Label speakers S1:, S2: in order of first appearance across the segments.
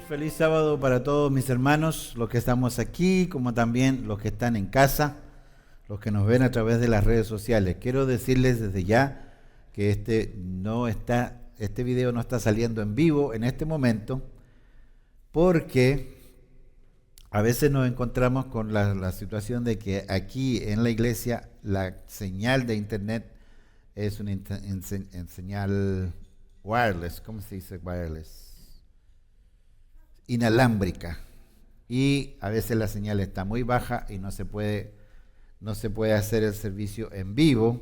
S1: feliz sábado para todos mis hermanos, los que estamos aquí, como también los que están en casa, los que nos ven a través de las redes sociales. Quiero decirles desde ya que este video no está saliendo en vivo en este momento, porque a veces nos encontramos con la situación de que aquí en la iglesia la señal de internet es una señal wireless, ¿cómo se dice wireless? Inalámbrica, y a veces la señal está muy baja y no se puede hacer el servicio en vivo,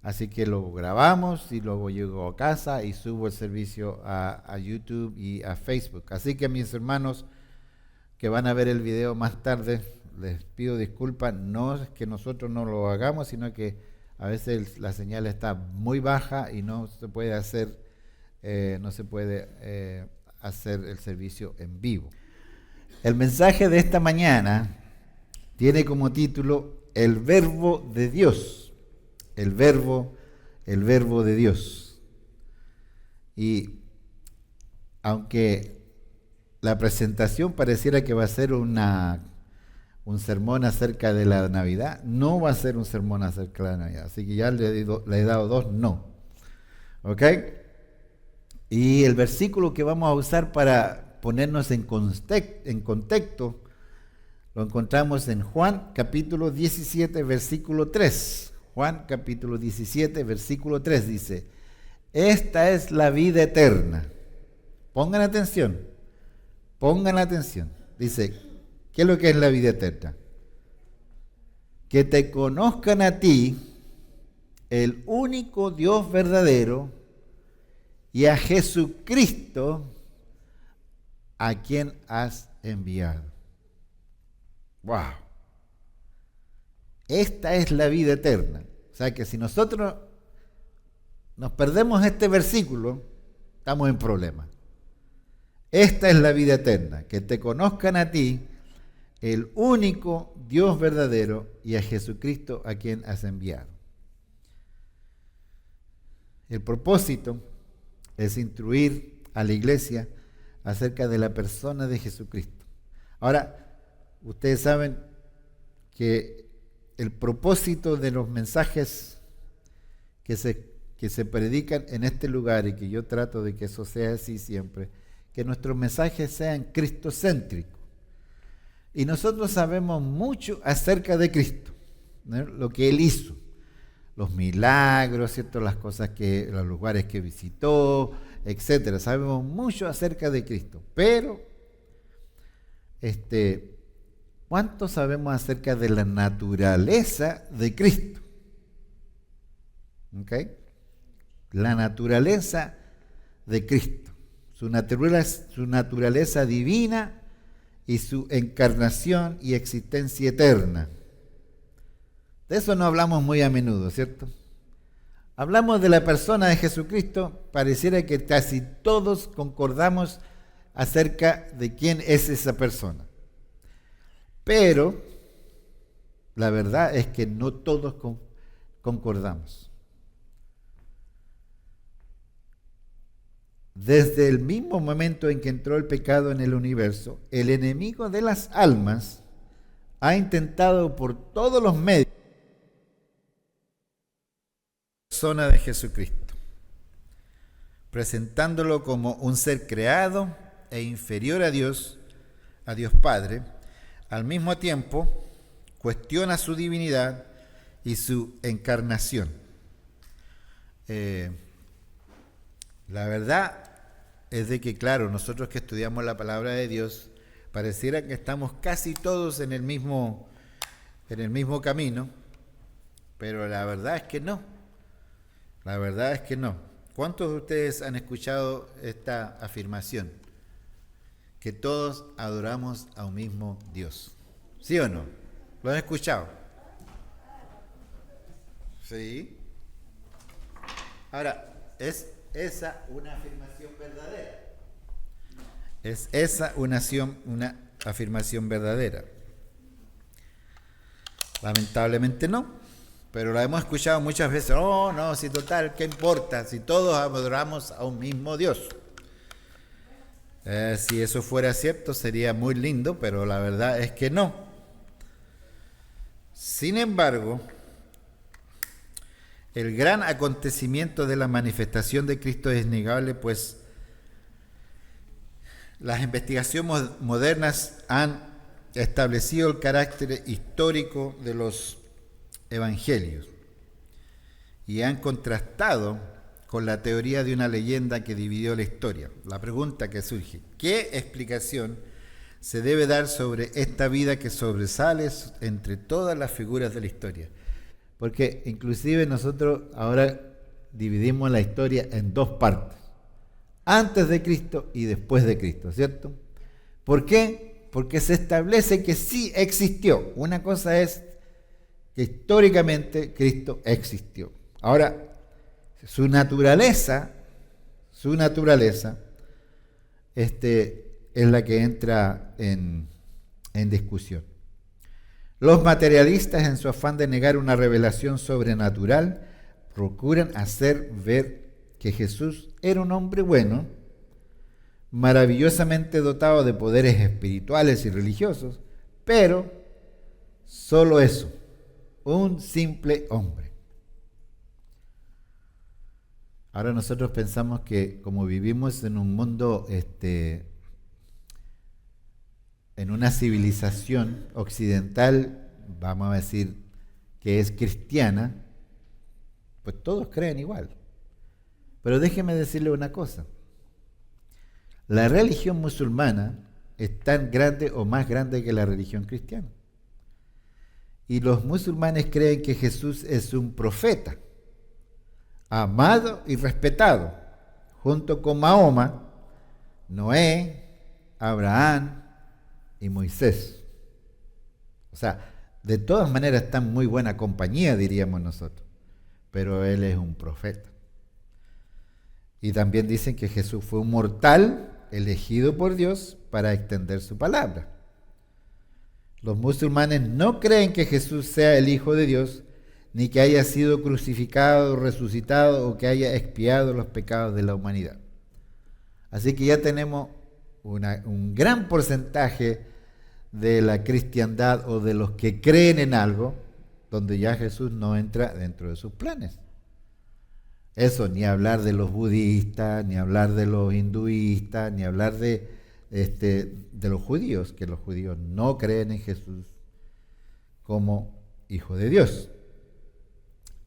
S1: así que lo grabamos y luego llego a casa y subo el servicio a YouTube y a Facebook. Así que mis hermanos que van a ver el video más tarde, les pido disculpas, no es que nosotros no lo hagamos, sino que a veces la señal está muy baja y no se puede hacer hacer el servicio en vivo. El mensaje de esta mañana tiene como título El Verbo de Dios. El verbo de Dios. Y aunque la presentación pareciera que va a ser un sermón acerca de la Navidad, no va a ser un sermón acerca de la Navidad. Así que ya le he dado dos no. ¿Ok? Y el versículo que vamos a usar para ponernos en contexto lo encontramos en Juan capítulo 17, versículo 3. Juan capítulo 17, versículo 3 dice: esta es la vida eterna. Pongan atención. Dice, ¿qué es lo que es la vida eterna? Que te conozcan a ti, el único Dios verdadero, y a Jesucristo, a quien has enviado. ¡Wow! Esta es la vida eterna. O sea que si nosotros nos perdemos este versículo, estamos en problemas. Esta es la vida eterna, que te conozcan a ti, el único Dios verdadero, y a Jesucristo, a quien has enviado. El propósito es instruir a la iglesia acerca de la persona de Jesucristo. Ahora, ustedes saben que el propósito de los mensajes que se predican en este lugar, y que yo trato de que eso sea así siempre, que nuestros mensajes sean cristocéntricos. Y nosotros sabemos mucho acerca de Cristo, ¿no? Lo que Él hizo, los milagros, ¿cierto? Los lugares que visitó, etcétera. Sabemos mucho acerca de Cristo, pero ¿cuánto sabemos acerca de la naturaleza de Cristo? ¿Ok? La naturaleza de Cristo, su naturaleza divina y su encarnación y existencia eterna. De eso no hablamos muy a menudo, ¿cierto? Hablamos de la persona de Jesucristo, pareciera que casi todos concordamos acerca de quién es esa persona. Pero la verdad es que no todos concordamos. Desde el mismo momento en que entró el pecado en el universo, el enemigo de las almas ha intentado por todos los medios persona de Jesucristo, presentándolo como un ser creado e inferior a Dios Padre. Al mismo tiempo, cuestiona su divinidad y su encarnación. La verdad es de que, claro, nosotros que estudiamos la palabra de Dios, pareciera que estamos casi todos en el mismo camino, pero la verdad es que no. La verdad es que no. ¿Cuántos de ustedes han escuchado esta afirmación? Que todos adoramos a un mismo Dios. ¿Sí o no? ¿Lo han escuchado? Sí. Ahora, ¿es esa una afirmación verdadera? ¿Es esa una afirmación verdadera? Lamentablemente no. Pero la hemos escuchado muchas veces. Oh, no, si total, ¿qué importa? Si todos adoramos a un mismo Dios. Si eso fuera cierto sería muy lindo, pero la verdad es que no. Sin embargo, el gran acontecimiento de la manifestación de Cristo es innegable, pues las investigaciones modernas han establecido el carácter histórico de los evangelios y han contrastado con la teoría de una leyenda que dividió la historia. La pregunta que surge: ¿qué explicación se debe dar sobre esta vida que sobresale entre todas las figuras de la historia? Porque inclusive nosotros ahora dividimos la historia en dos partes: antes de Cristo y después de Cristo, ¿cierto? ¿Por qué? Porque se establece que sí existió. Una cosa es que históricamente Cristo existió. Ahora, su naturaleza es la que entra en discusión. Los materialistas, en su afán de negar una revelación sobrenatural, procuran hacer ver que Jesús era un hombre bueno, maravillosamente dotado de poderes espirituales y religiosos, pero solo eso, un simple hombre. Ahora nosotros pensamos que como vivimos en un mundo, en una civilización occidental, vamos a decir que es cristiana, pues todos creen igual. Pero déjeme decirle una cosa: la religión musulmana es tan grande o más grande que la religión cristiana. Y los musulmanes creen que Jesús es un profeta, amado y respetado, junto con Mahoma, Noé, Abraham y Moisés. O sea, de todas maneras está en muy buena compañía, diríamos nosotros, pero él es un profeta. Y también dicen que Jesús fue un mortal elegido por Dios para extender su palabra. Los musulmanes no creen que Jesús sea el Hijo de Dios, ni que haya sido crucificado, resucitado o que haya expiado los pecados de la humanidad. Así que ya tenemos un gran porcentaje de la cristiandad o de los que creen en algo donde ya Jesús no entra dentro de sus planes. Eso, ni hablar de los budistas, ni hablar de los hinduistas, ni hablar de los judíos, que los judíos no creen en Jesús como Hijo de Dios.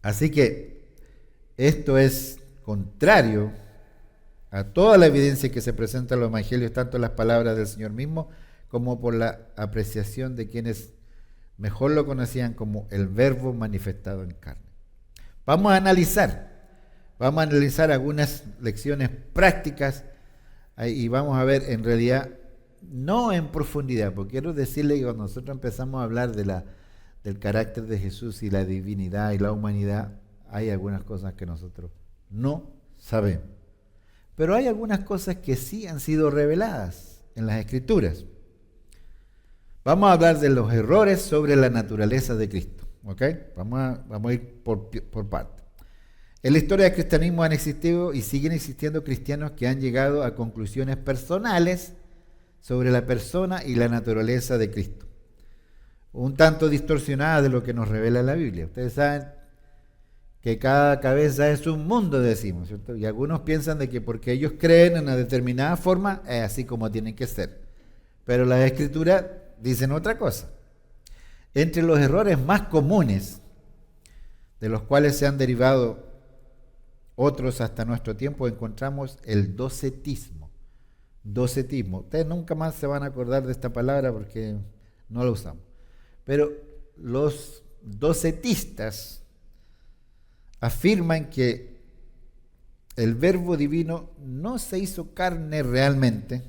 S1: Así que esto es contrario a toda la evidencia que se presenta en los evangelios, tanto en las palabras del Señor mismo como por la apreciación de quienes mejor lo conocían como el Verbo manifestado en carne. Vamos a analizar algunas lecciones prácticas y vamos a ver en realidad, no en profundidad, porque quiero decirle que cuando nosotros empezamos a hablar del carácter de Jesús y la divinidad y la humanidad, hay algunas cosas que nosotros no sabemos. Pero hay algunas cosas que sí han sido reveladas en las Escrituras. Vamos a hablar de los errores sobre la naturaleza de Cristo, ¿ok? Vamos a ir por partes. En la historia del cristianismo han existido y siguen existiendo cristianos que han llegado a conclusiones personales sobre la persona y la naturaleza de Cristo, un tanto distorsionadas de lo que nos revela la Biblia. Ustedes saben que cada cabeza es un mundo, decimos, ¿cierto? Y algunos piensan de que porque ellos creen en una determinada forma, es así como tienen que ser. Pero las Escrituras dicen otra cosa. Entre los errores más comunes, de los cuales se han derivado otros hasta nuestro tiempo, encontramos el docetismo. Docetismo. Ustedes nunca más se van a acordar de esta palabra porque no la usamos. Pero los docetistas afirman que el Verbo divino no se hizo carne realmente,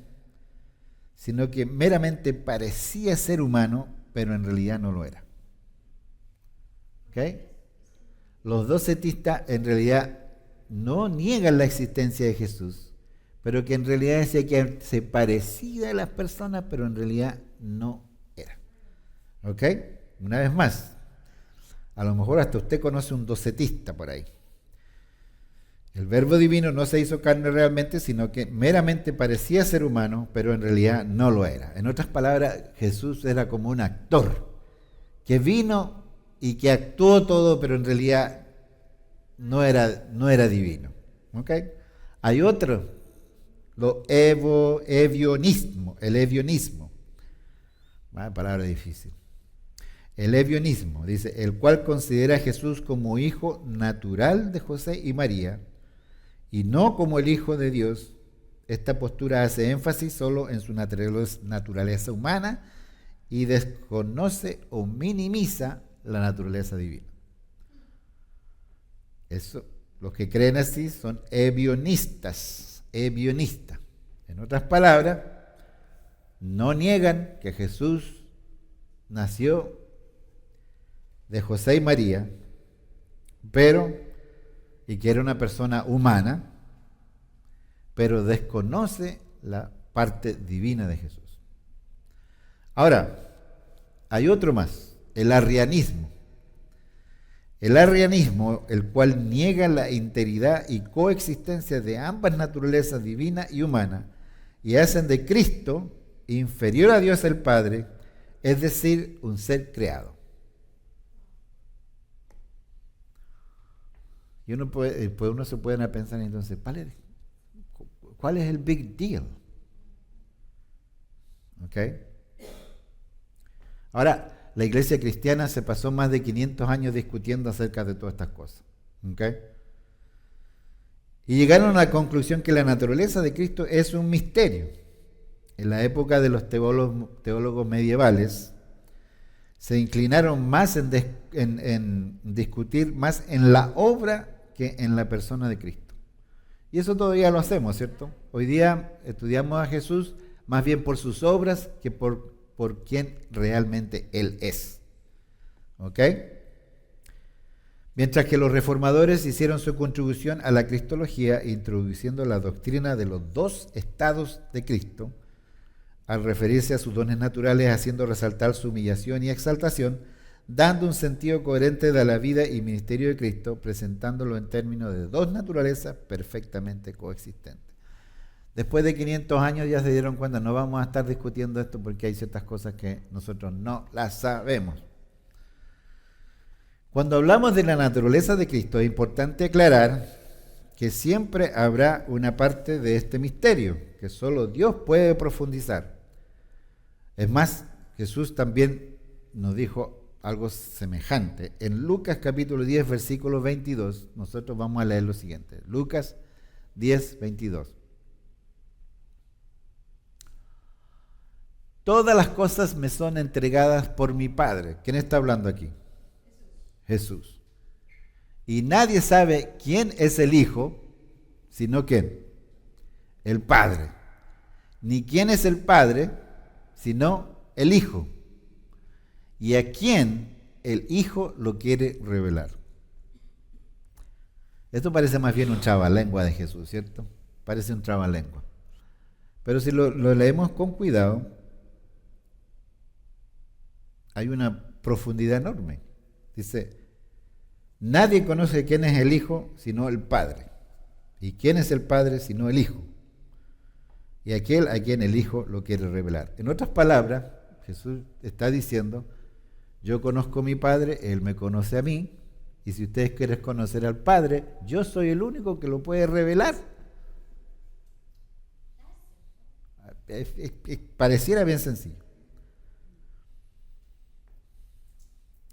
S1: sino que meramente parecía ser humano, pero en realidad no lo era. ¿Ok? Los docetistas en realidad no niegan la existencia de Jesús, pero que en realidad decía que se parecía a las personas, pero en realidad no era. ¿Ok? Una vez más, a lo mejor hasta usted conoce un docetista por ahí. El Verbo divino no se hizo carne realmente, sino que meramente parecía ser humano, pero en realidad no lo era. En otras palabras, Jesús era como un actor que vino y que actuó todo, pero en realidad no era divino. ¿Ok? Hay otro, el evionismo. Palabra difícil. El evionismo, dice, el cual considera a Jesús como hijo natural de José y María, y no como el Hijo de Dios. Esta postura hace énfasis solo en su naturaleza humana y desconoce o minimiza la naturaleza divina. Eso, los que creen así son evionistas. En otras palabras, no niegan que Jesús nació de José y María, y que era una persona humana, pero desconoce la parte divina de Jesús. Ahora, hay otro más, el arrianismo. El arrianismo, el cual niega la integridad y coexistencia de ambas naturalezas, divina y humana, y hacen de Cristo inferior a Dios el Padre, es decir, un ser creado. Y uno se puede pensar entonces, ¿cuál es el big deal? ¿Ok? Ahora, la iglesia cristiana se pasó más de 500 años discutiendo acerca de todas estas cosas. ¿Ok? Y llegaron a la conclusión que la naturaleza de Cristo es un misterio. En la época de los teólogos medievales, se inclinaron más en discutir más en la obra que en la persona de Cristo. Y eso todavía lo hacemos, ¿cierto? Hoy día estudiamos a Jesús más bien por sus obras que por quién realmente Él es. ¿Ok? Mientras que los reformadores hicieron su contribución a la cristología introduciendo la doctrina de los dos estados de Cristo, al referirse a sus dones naturales, haciendo resaltar su humillación y exaltación, dando un sentido coherente de la vida y ministerio de Cristo, presentándolo en términos de dos naturalezas perfectamente coexistentes. Después de 500 años ya se dieron cuenta, no vamos a estar discutiendo esto porque hay ciertas cosas que nosotros no las sabemos. Cuando hablamos de la naturaleza de Cristo, es importante aclarar que siempre habrá una parte de este misterio que solo Dios puede profundizar. Es más, Jesús también nos dijo algo semejante. En Lucas capítulo 10, versículo 22, nosotros vamos a leer lo siguiente. Lucas 10, 22. Todas las cosas me son entregadas por mi Padre. ¿Quién está hablando aquí? Jesús. Y nadie sabe quién es el Hijo, sino quién. El Padre. Ni quién es el Padre, sino el Hijo. Y a quién el Hijo lo quiere revelar. Esto parece más bien un trabalengua de Jesús, ¿cierto? Parece un trabalengua. Pero si lo leemos con cuidado, hay una profundidad enorme. Dice, nadie conoce quién es el Hijo sino el Padre. ¿Y quién es el Padre sino el Hijo? Y aquel a quien el Hijo lo quiere revelar. En otras palabras, Jesús está diciendo, yo conozco a mi Padre, Él me conoce a mí, y si ustedes quieren conocer al Padre, yo soy el único que lo puede revelar. Pareciera bien sencillo.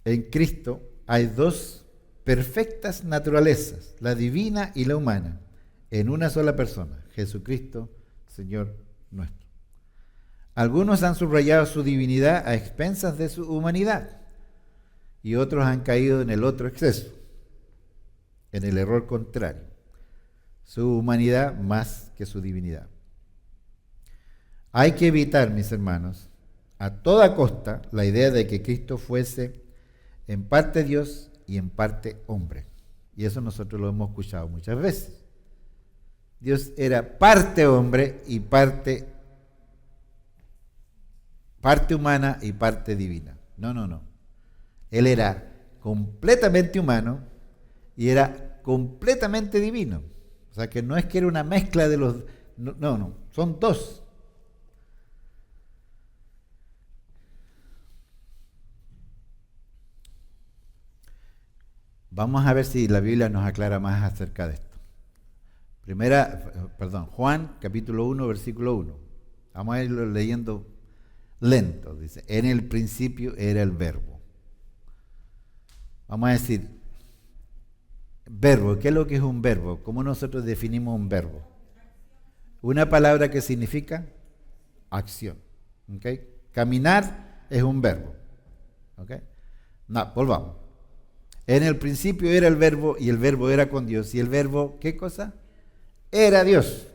S1: En Cristo hay dos perfectas naturalezas, la divina y la humana, en una sola persona, Jesucristo, Señor nuestro. Algunos han subrayado su divinidad a expensas de su humanidad y otros han caído en el otro exceso, en el error contrario, su humanidad más que su divinidad. Hay que evitar, mis hermanos, a toda costa la idea de que Cristo fuese en parte Dios y en parte hombre. Y eso nosotros lo hemos escuchado muchas veces. Dios era parte hombre y parte humana y parte divina. No. Él era completamente humano y era completamente divino. sea que no es que era una mezcla de los... No, son dos. Vamos a ver si la Biblia nos aclara más acerca de esto. Juan capítulo 1, versículo 1. Vamos a irlo leyendo lento. Dice, en el principio era el verbo. Vamos a decir, verbo, ¿qué es lo que es un verbo? ¿Cómo nosotros definimos un verbo? Una palabra que significa acción. ¿Okay? Caminar es un verbo. ¿Okay? No, volvamos. En el principio era el verbo y el verbo era con Dios. Y el verbo, ¿qué cosa? Era Dios.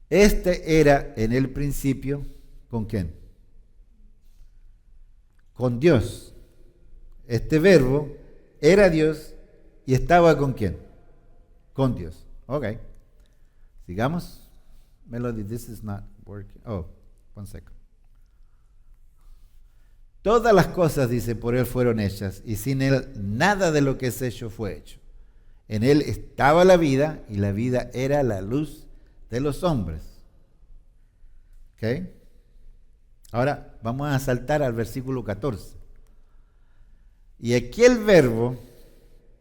S1: Este era en el principio, ¿con quién? Con Dios. Este verbo era Dios y estaba ¿con quién? Con Dios. Ok. Sigamos. Melody, this is not working. Oh, one second. Todas las cosas, dice, por Él fueron hechas, y sin Él nada de lo que es hecho fue hecho. En Él estaba la vida, y la vida era la luz de los hombres. ¿Ok? Ahora vamos a saltar al versículo 14. Y aquel verbo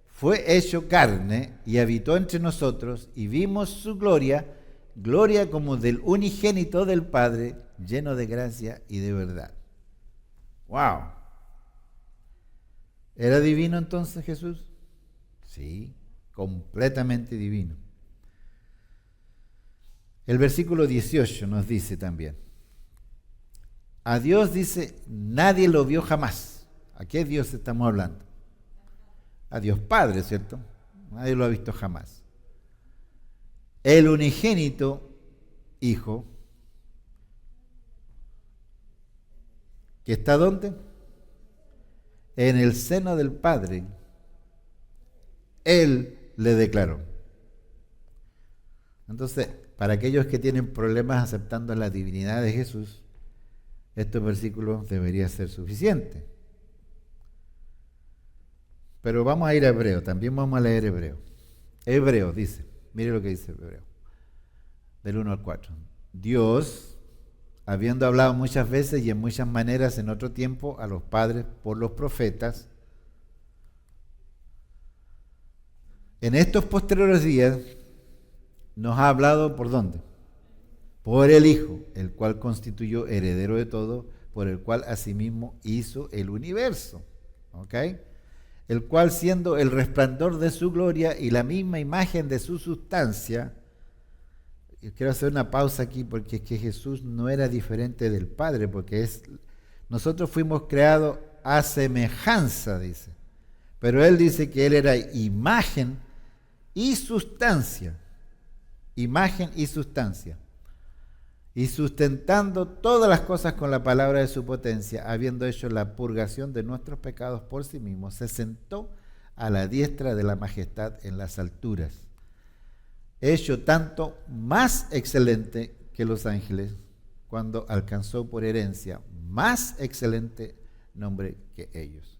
S1: fue hecho carne, y habitó entre nosotros, y vimos su gloria, gloria como del unigénito del Padre, lleno de gracia y de verdad. ¡Wow! ¿Era divino entonces Jesús? Sí, completamente divino. El versículo 18 nos dice también, a Dios dice, nadie lo vio jamás. ¿A qué Dios estamos hablando? A Dios Padre, ¿cierto? Nadie lo ha visto jamás. El unigénito Hijo, ¿que está dónde? En el seno del Padre. Él le declaró. Entonces, para aquellos que tienen problemas aceptando la divinidad de Jesús, estos versículos deberían ser suficientes. Pero vamos a ir a Hebreo, también vamos a leer Hebreo. Hebreo dice, mire lo que dice Hebreo, del 1 al 4. Dios, habiendo hablado muchas veces y en muchas maneras en otro tiempo a los padres por los profetas, en estos posteriores días nos ha hablado ¿por dónde? Por el Hijo, el cual constituyó heredero de todo, por el cual asimismo hizo el universo. ¿Ok? El cual siendo el resplandor de su gloria y la misma imagen de su sustancia. Yo quiero hacer una pausa aquí porque es que Jesús no era diferente del Padre, porque nosotros fuimos creados a semejanza, dice. Pero Él dice que Él era imagen y sustancia. Imagen y sustancia. Y sustentando todas las cosas con la palabra de su potencia, habiendo hecho la purgación de nuestros pecados por sí mismo, se sentó a la diestra de la majestad en las alturas, hecho tanto más excelente que los ángeles, cuando alcanzó por herencia más excelente nombre que ellos.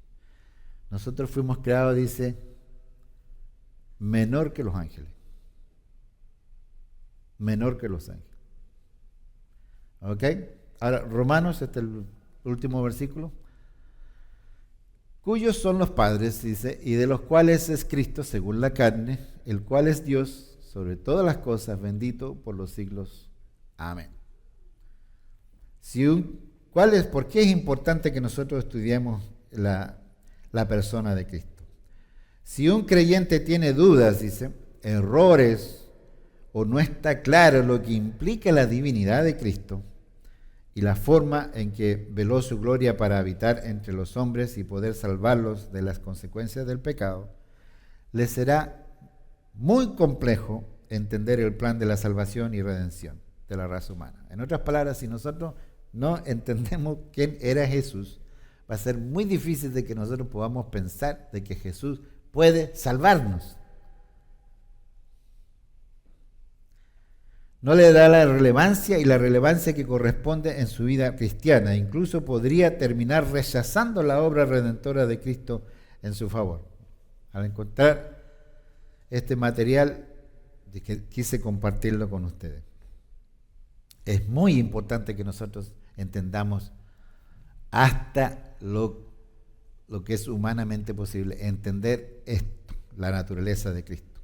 S1: Nosotros fuimos creados, dice, menor que los ángeles. Menor que los ángeles. ¿Ok? Ahora, Romanos, este es el último versículo. Cuyos son los padres, dice, y de los cuales es Cristo según la carne, el cual es Dios sobre todas las cosas, bendito por los siglos. Amén. ¿Por qué es importante que nosotros estudiemos la persona de Cristo? Si un creyente tiene dudas, dice, errores, o no está claro lo que implica la divinidad de Cristo y la forma en que veló su gloria para habitar entre los hombres y poder salvarlos de las consecuencias del pecado, le será muy complejo entender el plan de la salvación y redención de la raza humana. En otras palabras, si nosotros no entendemos quién era Jesús, va a ser muy difícil de que nosotros podamos pensar de que Jesús puede salvarnos. No le da la relevancia y la relevancia que corresponde en su vida cristiana. Incluso podría terminar rechazando la obra redentora de Cristo en su favor. Al encontrar este material de que quise compartirlo con ustedes. Es muy importante que nosotros entendamos hasta lo que es humanamente posible, entender esto, la naturaleza de Cristo.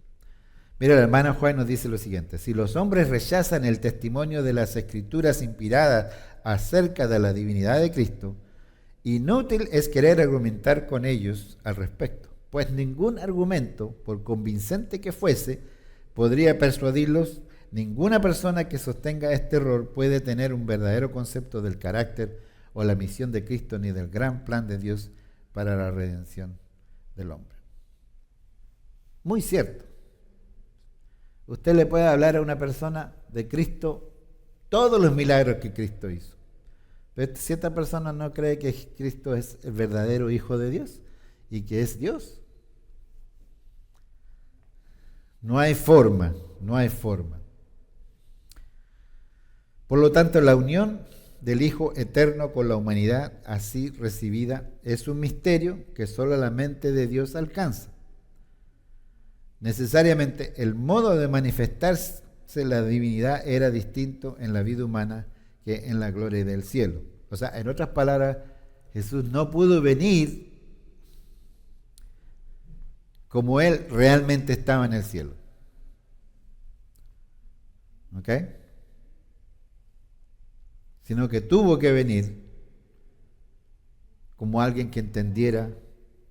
S1: Mira, el hermano Juan nos dice lo siguiente: si los hombres rechazan el testimonio de las Escrituras inspiradas acerca de la divinidad de Cristo, inútil es querer argumentar con ellos al respecto, pues ningún argumento, por convincente que fuese, podría persuadirlos. Ninguna persona que sostenga este error puede tener un verdadero concepto del carácter o la misión de Cristo ni del gran plan de Dios para la redención del hombre. Muy cierto. Usted le puede hablar a una persona de Cristo, todos los milagros que Cristo hizo. Pero si esta persona no cree que Cristo es el verdadero Hijo de Dios y que es Dios, no hay forma, no hay forma. Por lo tanto, la unión del Hijo eterno con la humanidad así recibida es un misterio que solo la mente de Dios alcanza. Necesariamente el modo de manifestarse la divinidad era distinto en la vida humana que en la gloria del cielo. O sea, en otras palabras, Jesús no pudo venir como Él realmente estaba en el cielo. ¿Ok? Sino que tuvo que venir como alguien que entendiera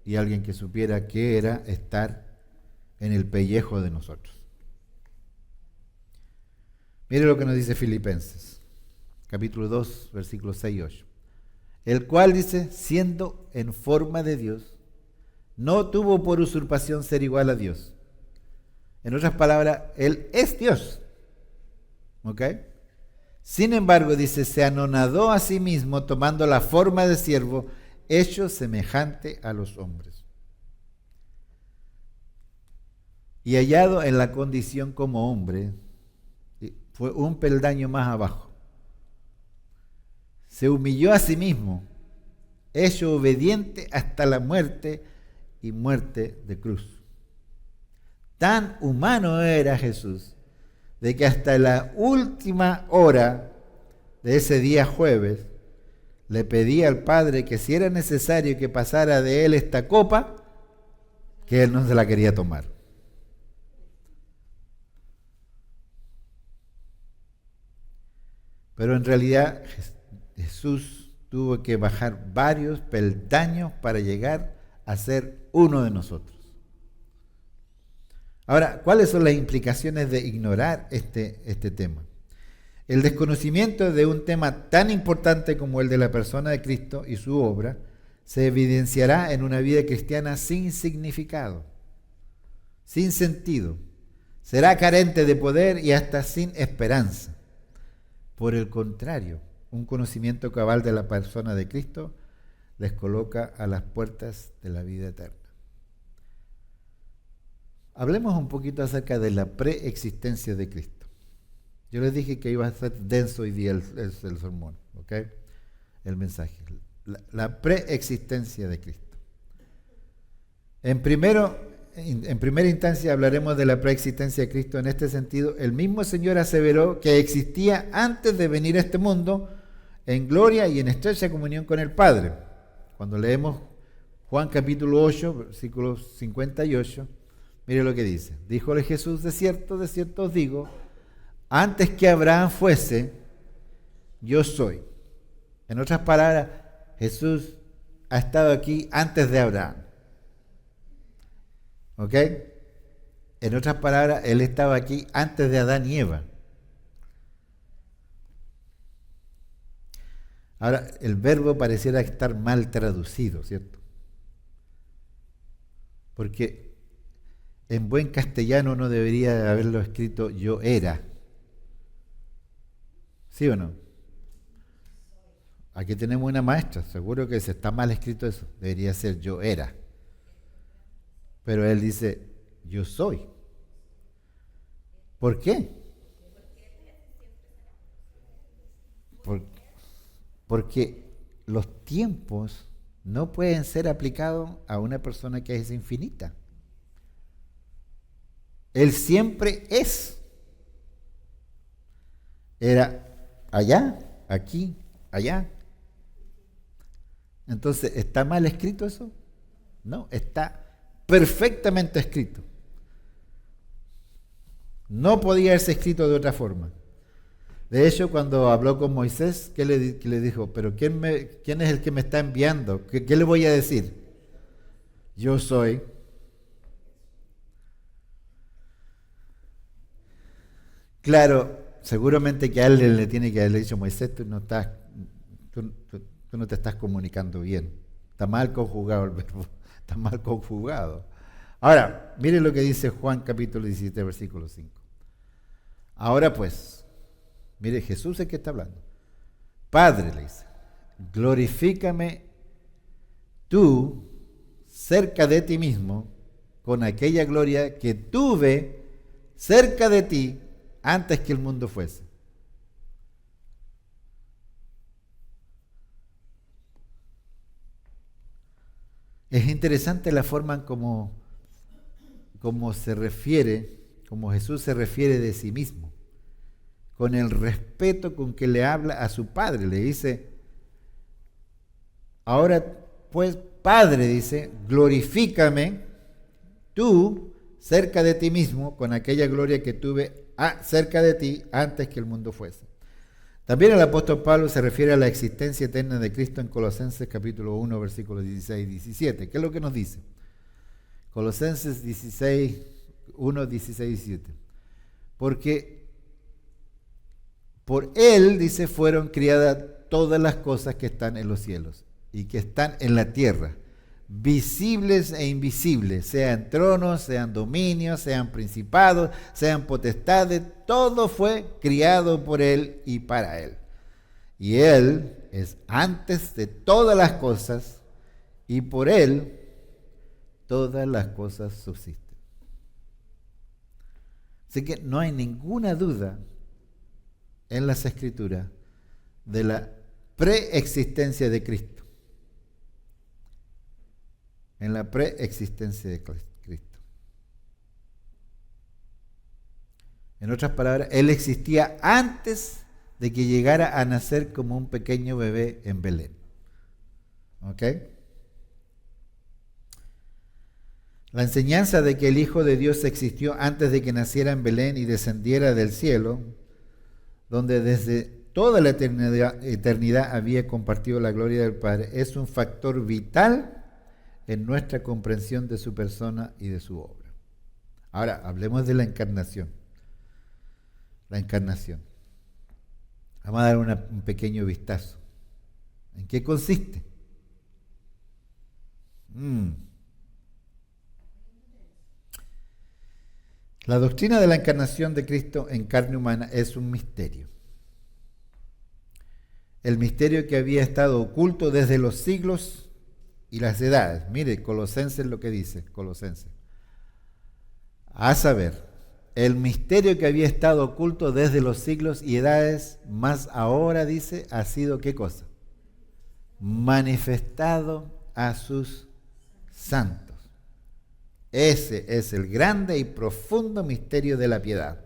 S1: y alguien que supiera qué era estar en el pellejo de nosotros. Mire lo que nos dice Filipenses, capítulo 2, versículos 6 y 8. El cual dice, siendo en forma de Dios, no tuvo por usurpación ser igual a Dios. En otras palabras, Él es Dios. ¿Ok? Sin embargo, dice, se anonadó a sí mismo tomando la forma de siervo, hecho semejante a los hombres. Y hallado en la condición como hombre, fue un peldaño más abajo. Se humilló a sí mismo, hecho obediente hasta la muerte y muerte de cruz. Tan humano era Jesús, de que hasta la última hora de ese día jueves le pedía al Padre que si era necesario que pasara de él esta copa, que él no se la quería tomar. Pero en realidad Jesús tuvo que bajar varios peldaños para llegar a ser uno de nosotros. Ahora, ¿cuáles son las implicaciones de ignorar este tema? El desconocimiento de un tema tan importante como el de la persona de Cristo y su obra se evidenciará en una vida cristiana sin significado, sin sentido. Será carente de poder y hasta sin esperanza. Por el contrario, un conocimiento cabal de la persona de Cristo les coloca a las puertas de la vida eterna. Hablemos un poquito acerca de la preexistencia de Cristo. Yo les dije que iba a ser denso hoy día el sermón, ¿ok? El mensaje. La preexistencia de Cristo. En primera instancia hablaremos de la preexistencia de Cristo. En este sentido, el mismo Señor aseveró que existía antes de venir a este mundo en gloria y en estrecha comunión con el Padre. Cuando leemos Juan capítulo 8, versículo 58, mire lo que dice. Díjole Jesús, de cierto os digo, antes que Abraham fuese, yo soy. En otras palabras, Jesús ha estado aquí antes de Abraham. ¿Ok? En otras palabras, Él estaba aquí antes de Adán y Eva. Ahora, el verbo pareciera estar mal traducido, ¿cierto? Porque en buen castellano no debería haberlo escrito yo era. ¿Sí o no? Aquí tenemos una maestra, seguro que se está mal escrito eso. Debería ser yo era. Pero él dice, yo soy. ¿Por qué? Porque los tiempos no pueden ser aplicados a una persona que es infinita. Él siempre es. Era allá, aquí, allá. Entonces, ¿está mal escrito eso? No, está perfectamente escrito. No podía haberse escrito de otra forma. De hecho, cuando habló con Moisés, ¿qué le dijo? Pero ¿quién es el que me está enviando? ¿Qué le voy a decir? Yo soy. Claro, seguramente que a él le tiene que haberle dicho, Moisés, tú no te estás comunicando bien. Está mal conjugado el verbo. Está mal conjugado. Ahora, mire lo que dice Juan capítulo 17, versículo 5. Ahora pues, mire, Jesús es el que está hablando. Padre, le dice, glorifícame tú cerca de ti mismo con aquella gloria que tuve cerca de ti antes que el mundo fuese. Es interesante la forma en como se refiere, como Jesús se refiere de sí mismo, con el respeto con que le habla a su Padre. Le dice, ahora pues, Padre, dice, glorifícame tú cerca de ti mismo con aquella gloria que tuve cerca de ti antes que el mundo fuese. También el apóstol Pablo se refiere a la existencia eterna de Cristo en Colosenses capítulo 1, versículos 16 y 17. ¿Qué es lo que nos dice? Colosenses 16, 1, 16 y 17. Porque por Él, dice, fueron criadas todas las cosas que están en los cielos y que están en la tierra, visibles e invisibles, sean tronos, sean dominios, sean principados, sean potestades, todo fue criado por Él y para Él. Y Él es antes de todas las cosas y por Él todas las cosas subsisten. Así que no hay ninguna duda en las Escrituras de la preexistencia de Cristo. En la preexistencia de Cristo. En otras palabras, Él existía antes de que llegara a nacer como un pequeño bebé en Belén. ¿Ok? La enseñanza de que el Hijo de Dios existió antes de que naciera en Belén y descendiera del cielo, donde desde toda la eternidad había compartido la gloria del Padre, es un factor vital en nuestra comprensión de su persona y de su obra. Ahora, hablemos de la encarnación. La encarnación. Vamos a dar un pequeño vistazo. ¿En qué consiste? La doctrina de la encarnación de Cristo en carne humana es un misterio. El misterio que había estado oculto desde los siglos y las edades. Mire, Colosenses lo que dice, Colosenses. A saber, el misterio que había estado oculto desde los siglos y edades, más ahora dice, ha sido ¿qué cosa? Manifestado a sus santos. Ese es el grande y profundo misterio de la piedad.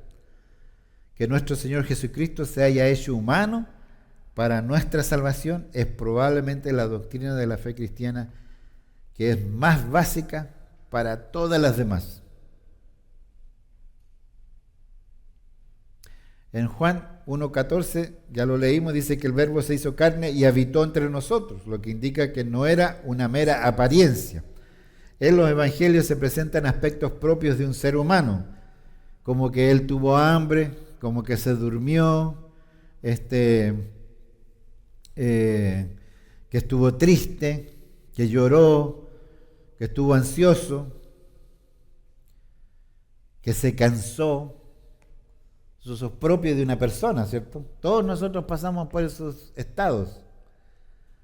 S1: Que nuestro Señor Jesucristo se haya hecho humano para nuestra salvación es probablemente la doctrina de la fe cristiana que es más básica para todas las demás. En Juan 1:14, ya lo leímos, dice que el Verbo se hizo carne y habitó entre nosotros, lo que indica que no era una mera apariencia. En los evangelios se presentan aspectos propios de un ser humano, como que él tuvo hambre, como que se durmió, que estuvo triste, que lloró, que estuvo ansioso, que se cansó. Eso es propio de una persona, ¿cierto? Todos nosotros pasamos por esos estados.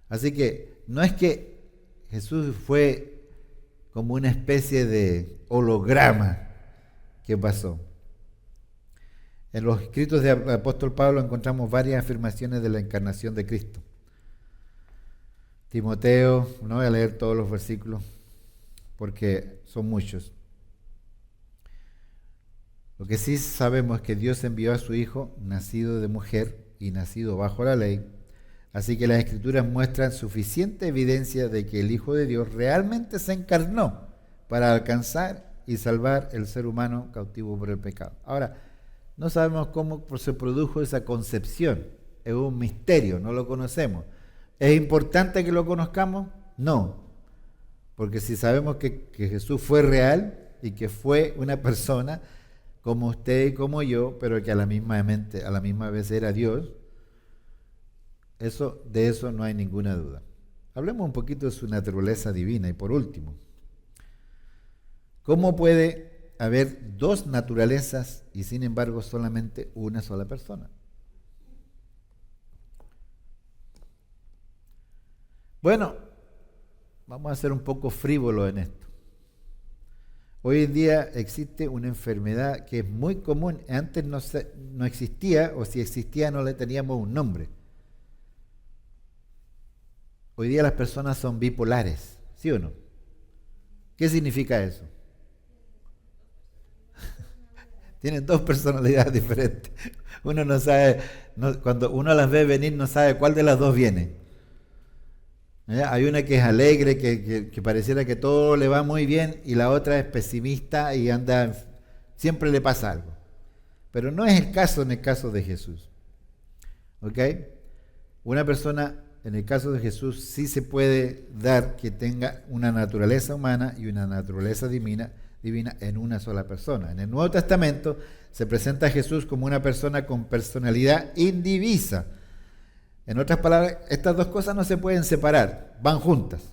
S1: Así que no es que Jesús fue como una especie de holograma que pasó. En los escritos del apóstol Pablo encontramos varias afirmaciones de la encarnación de Cristo. Timoteo, no voy a leer todos los versículos porque son muchos. Lo que sí sabemos es que Dios envió a su Hijo, nacido de mujer y nacido bajo la ley. Así que las Escrituras muestran suficiente evidencia de que el Hijo de Dios realmente se encarnó para alcanzar y salvar el ser humano cautivo por el pecado. Ahora, no sabemos cómo se produjo esa concepción. Es un misterio, no lo conocemos. ¿Es importante que lo conozcamos? No. Porque si sabemos que Jesús fue real y que fue una persona como usted y como yo, pero que a la misma vez era Dios, de eso no hay ninguna duda. Hablemos un poquito de su naturaleza divina y por último, ¿cómo puede haber dos naturalezas y sin embargo solamente una sola persona? Bueno, vamos a ser un poco frívolos en esto. Hoy en día existe una enfermedad que es muy común. Antes no existía, o si existía no le teníamos un nombre. Hoy día las personas son bipolares, ¿sí o no? ¿Qué significa eso? Tienen dos personalidades diferentes. Uno no sabe, cuando uno las ve venir no sabe cuál de las dos viene. Hay una que es alegre, que pareciera que todo le va muy bien, y la otra es pesimista y siempre le pasa algo. Pero no es el caso en el caso de Jesús. ¿Ok? Una persona, en el caso de Jesús, sí se puede dar que tenga una naturaleza humana y una naturaleza divina en una sola persona. En el Nuevo Testamento se presenta a Jesús como una persona con personalidad indivisa. En otras palabras, estas dos cosas no se pueden separar, van juntas.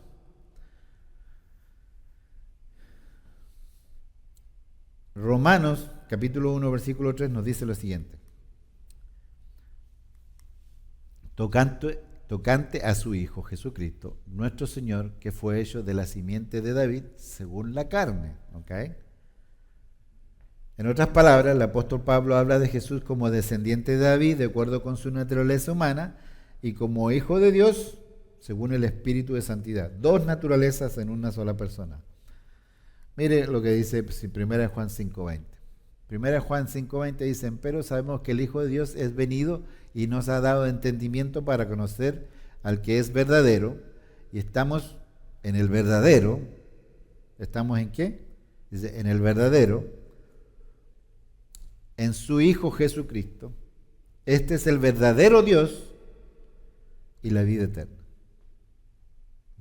S1: Romanos, capítulo 1, versículo 3, nos dice lo siguiente. Tocante a su Hijo Jesucristo, nuestro Señor, que fue hecho de la simiente de David según la carne. ¿Okay? En otras palabras, el apóstol Pablo habla de Jesús como descendiente de David, de acuerdo con su naturaleza humana, y como Hijo de Dios, según el Espíritu de Santidad. Dos naturalezas en una sola persona. Mire lo que dice 1 Juan 5:20. 1 Juan 5:20 dice: pero sabemos que el Hijo de Dios es venido y nos ha dado entendimiento para conocer al que es verdadero, y estamos en el verdadero. ¿Estamos en qué? Dice, en el verdadero, en su Hijo Jesucristo. Este es el verdadero Dios y la vida eterna.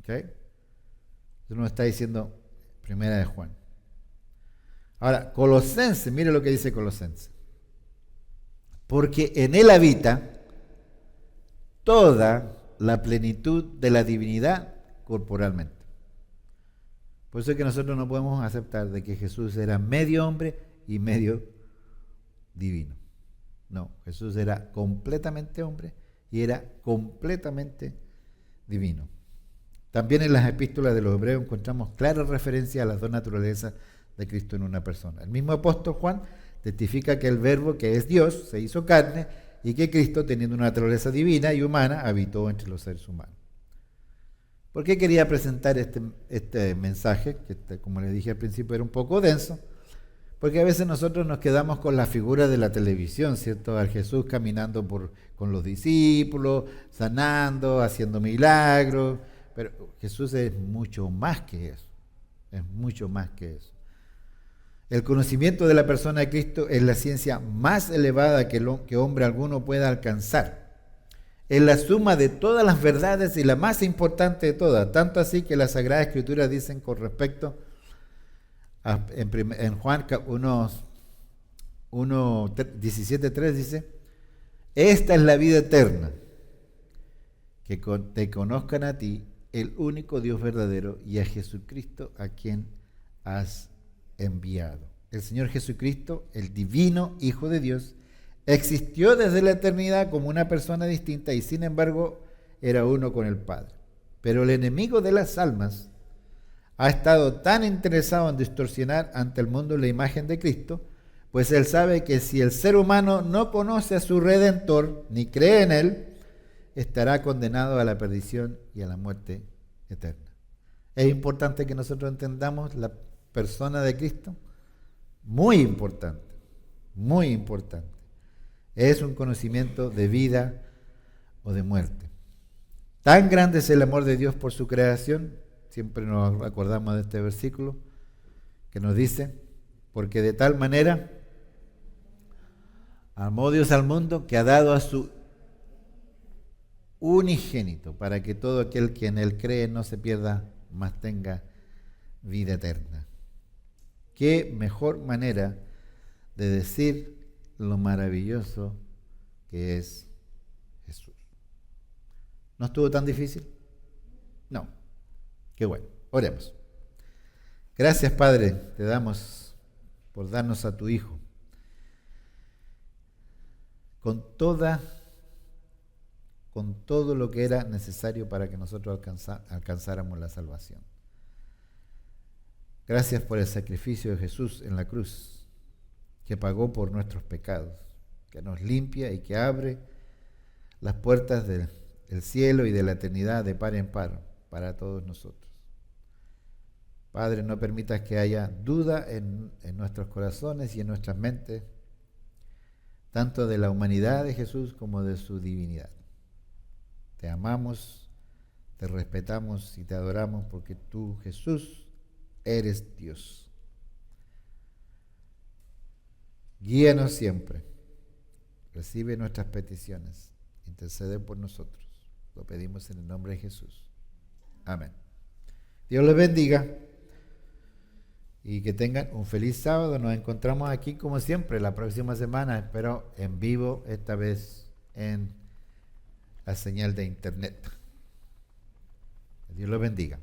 S1: ¿Ok? Eso nos está diciendo Primera de Juan. Ahora, Colosenses, mire lo que dice Colosenses. Porque en él habita toda la plenitud de la divinidad corporalmente. Por eso es que nosotros no podemos aceptar de que Jesús era medio hombre y medio divino. No, Jesús era completamente hombre y era completamente divino. También en las epístolas de los Hebreos encontramos claras referencias a las dos naturalezas de Cristo en una persona. El mismo apóstol Juan testifica que el Verbo, que es Dios, se hizo carne y que Cristo, teniendo una naturaleza divina y humana, habitó entre los seres humanos. ¿Por qué quería presentar este mensaje? Que como les dije al principio era un poco denso, porque a veces nosotros nos quedamos con la figura de la televisión, ¿cierto? Al Jesús caminando con los discípulos, sanando, haciendo milagros, pero Jesús es mucho más que eso, es mucho más que eso. El conocimiento de la persona de Cristo es la ciencia más elevada que hombre alguno pueda alcanzar. Es la suma de todas las verdades y la más importante de todas, tanto así que las Sagradas Escrituras dicen con respecto en Juan 17:3 dice: esta es la vida eterna, que te conozcan a ti, el único Dios verdadero, y a Jesucristo a quien has enviado. El Señor Jesucristo, el divino Hijo de Dios, existió desde la eternidad como una persona distinta y sin embargo era uno con el Padre. Pero el enemigo de las almas ha estado tan interesado en distorsionar ante el mundo la imagen de Cristo, pues él sabe que si el ser humano no conoce a su Redentor ni cree en él, estará condenado a la perdición y a la muerte eterna. Es importante que nosotros entendamos la persona de Cristo, muy importante. muy importante. Es un conocimiento de vida o de muerte. Tan grande es el amor de Dios por su creación, siempre nos acordamos de este versículo, que nos dice, porque de tal manera amó Dios al mundo que ha dado a su unigénito, para que todo aquel que en él cree no se pierda, mas tenga vida eterna. Qué mejor manera de decir lo maravilloso que es Jesús. ¿No estuvo tan difícil? No. Qué bueno. Oremos. Gracias, Padre, te damos por darnos a tu Hijo con todo lo que era necesario para que nosotros alcanzáramos la salvación. Gracias por el sacrificio de Jesús en la cruz, que pagó por nuestros pecados, que nos limpia y que abre las puertas del cielo y de la eternidad de par en par para todos nosotros. Padre, no permitas que haya duda en nuestros corazones y en nuestras mentes, tanto de la humanidad de Jesús como de su divinidad. Te amamos, te respetamos y te adoramos porque tú, Jesús, eres Dios. Guíanos siempre. Recibe nuestras peticiones. Intercede por nosotros. Lo pedimos en el nombre de Jesús. Amén. Dios les bendiga y que tengan un feliz sábado. Nos encontramos aquí como siempre la próxima semana, espero en vivo, esta vez en la señal de internet. Dios los bendiga.